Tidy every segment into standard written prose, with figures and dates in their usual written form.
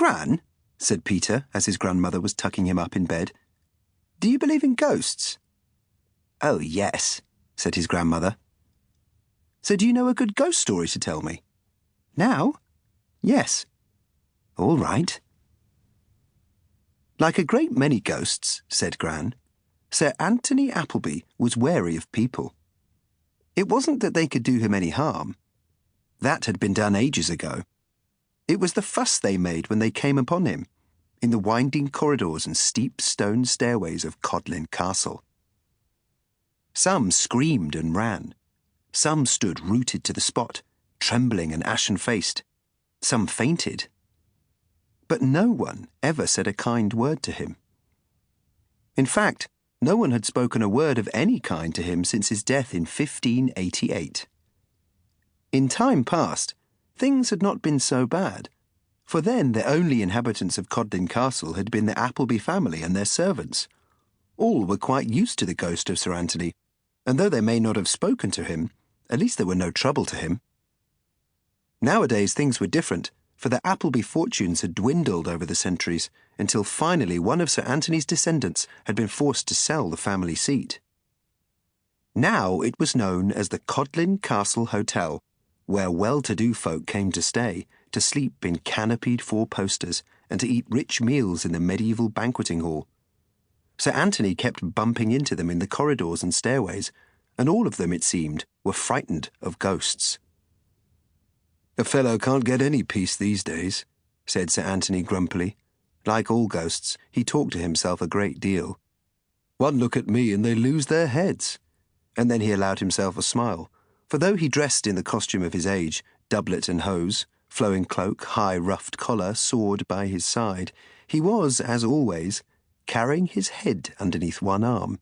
Gran, said Peter as his grandmother was tucking him up in bed, do you believe in ghosts? Oh, yes, said his grandmother. So do you know a good ghost story to tell me? Now? Yes. All right. Like a great many ghosts, said Gran, Sir Anthony Appleby was wary of people. It wasn't that they could do him any harm. That had been done ages ago. It was the fuss they made when they came upon him, in the winding corridors and steep stone stairways of Codlin Castle. Some screamed and ran. Some stood rooted to the spot, trembling and ashen-faced. Some fainted. But no one ever said a kind word to him. In fact, no one had spoken a word of any kind to him since his death in 1588. In time past, things had not been so bad, for then the only inhabitants of Codlin Castle had been the Appleby family and their servants. All were quite used to the ghost of Sir Anthony, and though they may not have spoken to him, at least there were no trouble to him. Nowadays things were different, for the Appleby fortunes had dwindled over the centuries, until finally one of Sir Anthony's descendants had been forced to sell the family seat. Now it was known as the Codlin Castle Hotel, where well-to-do folk came to stay, to sleep in canopied four-posters, and to eat rich meals in the medieval banqueting hall. Sir Anthony kept bumping into them in the corridors and stairways, and all of them, it seemed, were frightened of ghosts. A fellow can't get any peace these days, said Sir Anthony grumpily. Like all ghosts, he talked to himself a great deal. One look at me and they lose their heads. And then he allowed himself a smile, for though he dressed in the costume of his age, doublet and hose, flowing cloak, high ruffed collar, sword by his side, he was, as always, carrying his head underneath one arm.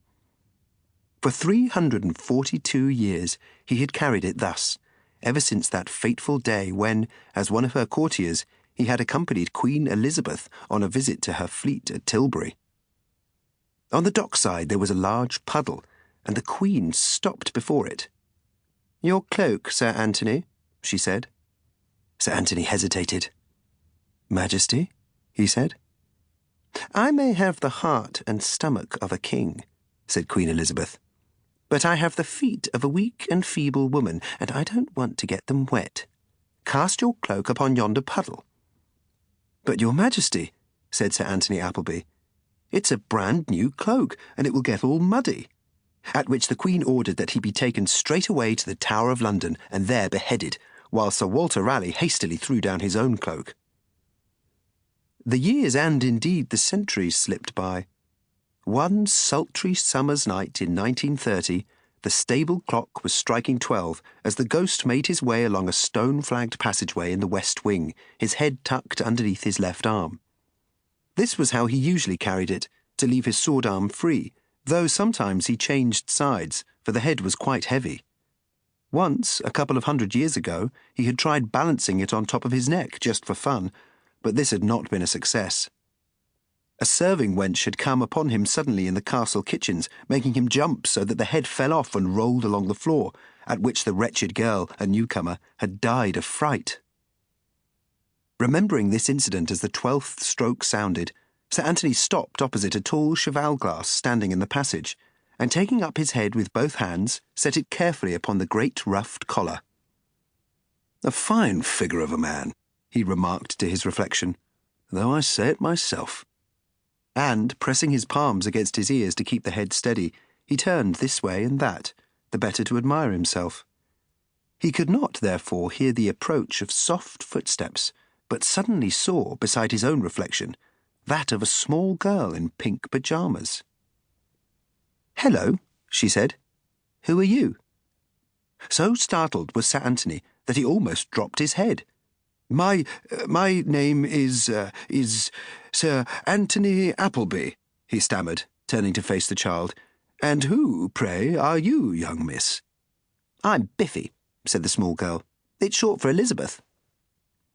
For 342 years he had carried it thus, ever since that fateful day when, as one of her courtiers, he had accompanied Queen Elizabeth on a visit to her fleet at Tilbury. On the dockside there was a large puddle, and the Queen stopped before it. "Your cloak, Sir Anthony," she said. Sir Anthony hesitated. "Majesty," he said. "I may have the heart and stomach of a king," said Queen Elizabeth, "but I have the feet of a weak and feeble woman, and I don't want to get them wet. Cast your cloak upon yonder puddle." "But, Your Majesty," said Sir Anthony Appleby, "it's a brand-new cloak, and it will get all muddy." At which the Queen ordered that he be taken straight away to the Tower of London and there beheaded, while Sir Walter Raleigh hastily threw down his own cloak. The years and indeed the centuries slipped by. One sultry summer's night in 1930, the stable clock was striking 12 as the ghost made his way along a stone-flagged passageway in the west wing, his head tucked underneath his left arm. This was how he usually carried it, to leave his sword arm free, though sometimes he changed sides, for the head was quite heavy. Once, a couple of 100 years ago, he had tried balancing it on top of his neck just for fun, but this had not been a success. A serving wench had come upon him suddenly in the castle kitchens, making him jump so that the head fell off and rolled along the floor, at which the wretched girl, a newcomer, had died of fright. Remembering this incident as the 12th stroke sounded, Sir Anthony stopped opposite a tall cheval-glass standing in the passage, and taking up his head with both hands, set it carefully upon the great ruffed collar. "A fine figure of a man," he remarked to his reflection, "though I say it myself." And, pressing his palms against his ears to keep the head steady, he turned this way and that, the better to admire himself. He could not, therefore, hear the approach of soft footsteps, but suddenly saw, beside his own reflection, that of a small girl in pink pyjamas. "Hello," she said. "Who are you?" So startled was Sir Anthony that he almost dropped his head. My name is Sir Anthony Appleby," he stammered, turning to face the child. "And who, pray, are you, young miss?" "I'm Biffy," said the small girl. "It's short for Elizabeth."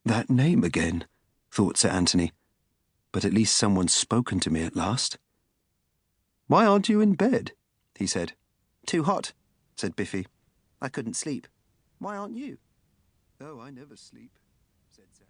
That name again, thought Sir Anthony. But at least someone's spoken to me at last. "Why aren't you in bed?" he said. "Too hot," said Biffy. "I couldn't sleep. Why aren't you?" "Oh, I never sleep," said Sir